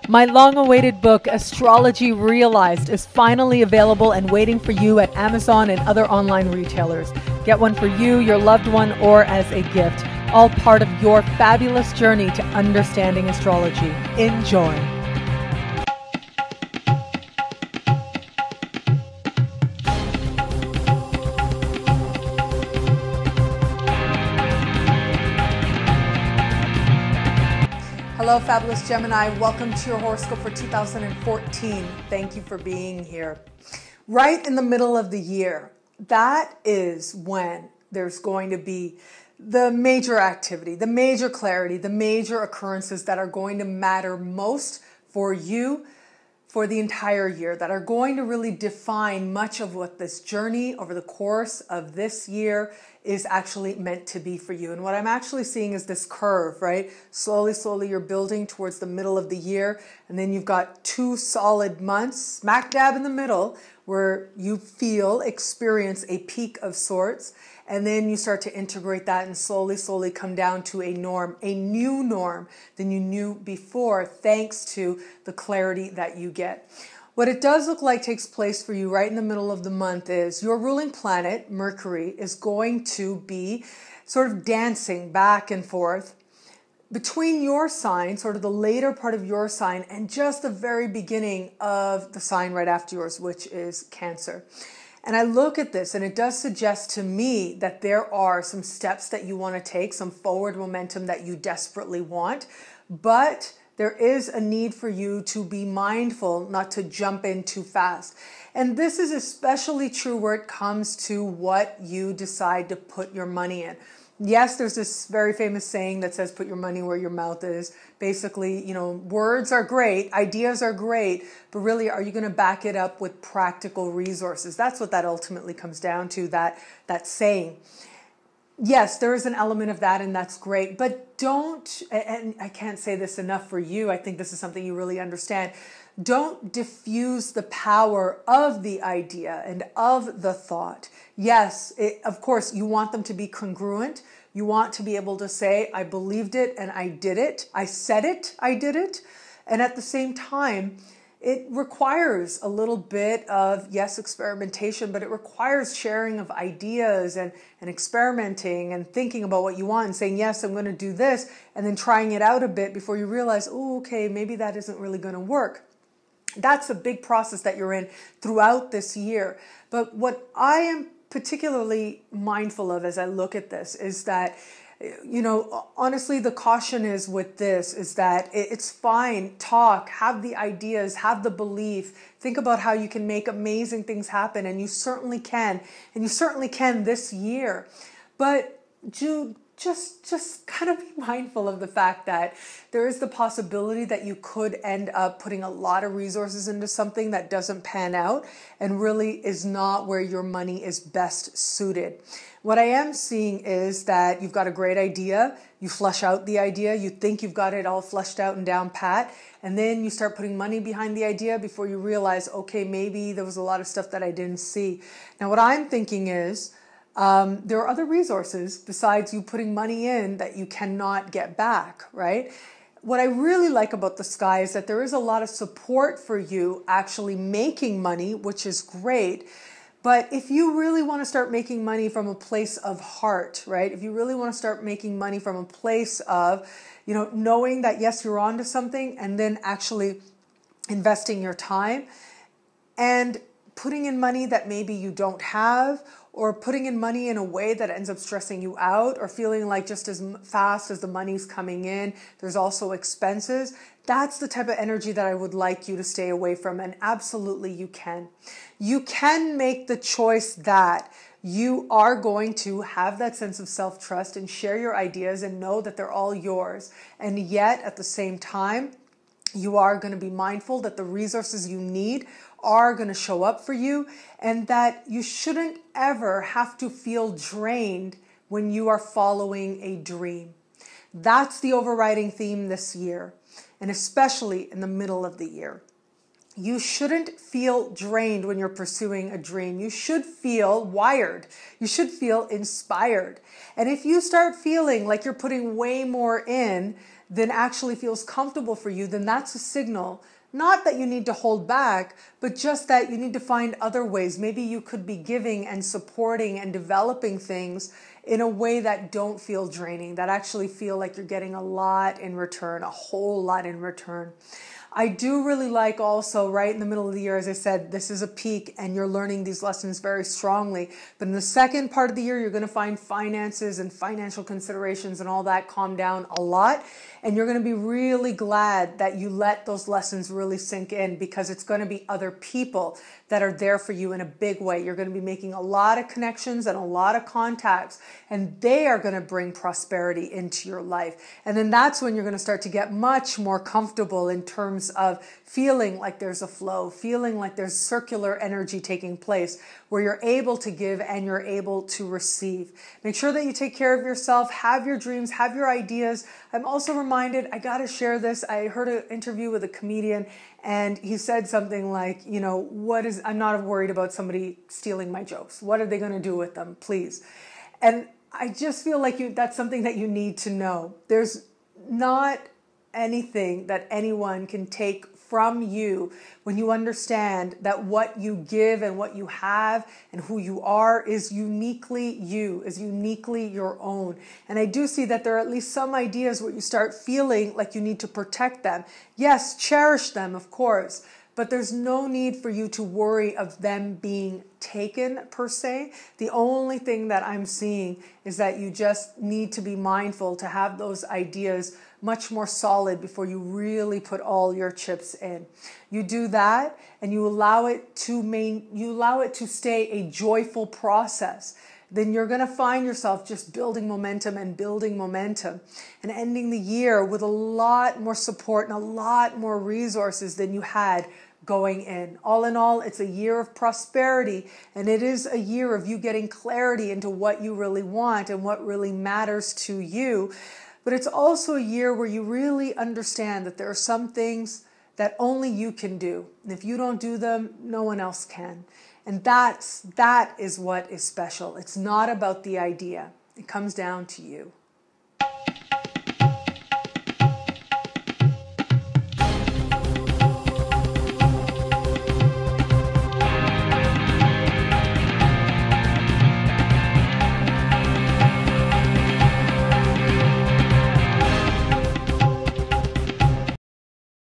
My long-awaited book, Astrology Realized, is finally available and waiting for you at Amazon and other online retailers. Get one for you, your loved one, or as a gift. All part of your fabulous journey to understanding astrology. Enjoy. Hello, fabulous Gemini. Welcome to your horoscope for 2014. Thank you for being here. Right in the middle of the year, that is when there's going to be the major activity, the major clarity, the major occurrences that are going to matter most for you for the entire year, that are going to really define much of what this journey over the course of this year is actually meant to be for you. And what I'm actually seeing is this curve, right? Slowly, you're building towards the middle of the year. And then you've got 2 solid months, smack dab in the middle, where you experience a peak of sorts. And then you start to integrate that and slowly come down to a norm, a new norm than you knew before, thanks to the clarity that you get. What it does look like takes place for you right in the middle of the month is your ruling planet, Mercury, is going to be sort of dancing back and forth between your sign, sort of the later part of your sign, and just the very beginning of the sign right after yours, which is Cancer. And I look at this and it does suggest to me that there are some steps that you want to take, some forward momentum that you desperately want, but there is a need for you to be mindful not to jump in too fast. And this is especially true where it comes to what you decide to put your money in. Yes, there's this very famous saying that says, put your money where your mouth is. Basically, words are great, ideas are great, but really, are you going to back it up with practical resources? That's what that ultimately comes down to, that saying. Yes, there is an element of that, and that's great, but don't, and I can't say this enough for you, I think this is something you really understand, don't diffuse the power of the idea and of the thought. Yes, of course, you want them to be congruent. You want to be able to say, I believed it and I did it. I said it, I did it. And at the same time, it requires a little bit of, yes, experimentation, but it requires sharing of ideas and experimenting and thinking about what you want and saying, yes, I'm going to do this, and then trying it out a bit before you realize, oh, okay, maybe that isn't really going to work. That's a big process that you're in throughout this year. But what I am particularly mindful of as I look at this is that, honestly, the caution is with this is that it's fine. Talk, have the ideas, have the belief, think about how you can make amazing things happen. And you certainly can. And you certainly can this year. But just kind of be mindful of the fact that there is the possibility that you could end up putting a lot of resources into something that doesn't pan out and really is not where your money is best suited. What I am seeing is that you've got a great idea, you flesh out the idea, you think you've got it all fleshed out and down pat, and then you start putting money behind the idea before you realize, okay, maybe there was a lot of stuff that I didn't see. Now, what I'm thinking is, there are other resources besides you putting money in that you cannot get back, right? What I really like about the sky is that there is a lot of support for you actually making money, which is great. But if you really want to start making money from a place of heart, right? If you really want to start making money from a place of, knowing that, yes, you're onto something, and then actually investing your time and putting in money that maybe you don't have, or putting in money in a way that ends up stressing you out, or feeling like just as fast as the money's coming in, there's also expenses. That's the type of energy that I would like you to stay away from. And absolutely you can. You can make the choice that you are going to have that sense of self-trust and share your ideas and know that they're all yours. And yet at the same time, you are going to be mindful that the resources you need are going to show up for you, and that you shouldn't ever have to feel drained when you are following a dream. That's the overriding theme this year, and especially in the middle of the year. You shouldn't feel drained when you're pursuing a dream. You should feel wired. You should feel inspired. And if you start feeling like you're putting way more in than actually feels comfortable for you, then that's a signal. Not that you need to hold back, but just that you need to find other ways. Maybe you could be giving and supporting and developing things in a way that don't feel draining, that actually feel like you're getting a lot in return, a whole lot in return. I do really like also right in the middle of the year, as I said, this is a peak and you're learning these lessons very strongly. But in the second part of the year, you're going to find finances and financial considerations and all that calm down a lot. And you're going to be really glad that you let those lessons really sink in, because it's going to be other people that are there for you in a big way. You're going to be making a lot of connections and a lot of contacts, and they are going to bring prosperity into your life. And then that's when you're going to start to get much more comfortable in terms of feeling like there's a flow, feeling like there's circular energy taking place where you're able to give and you're able to receive. Make sure that you take care of yourself, have your dreams, have your ideas. I'm also reminded, I got to share this. I heard an interview with a comedian and he said something like, I'm not worried about somebody stealing my jokes. What are they going to do with them? Please. And I just feel like that's something that you need to know. There's not anything that anyone can take from you when you understand that what you give and what you have and who you are is uniquely you, is uniquely your own. And I do see that there are at least some ideas where you start feeling like you need to protect them. Yes, cherish them, of course, but there's no need for you to worry of them being taken per se. The only thing that I'm seeing is that you just need to be mindful to have those ideas much more solid before you really put all your chips in. You do that and you allow it to stay a joyful process. Then you're going to find yourself just building momentum and ending the year with a lot more support and a lot more resources than you had going in. All in all, it's a year of prosperity, and it is a year of you getting clarity into what you really want and what really matters to you. But it's also a year where you really understand that there are some things that only you can do. And if you don't do them, no one else can. And that is what is special. It's not about the idea. It comes down to you.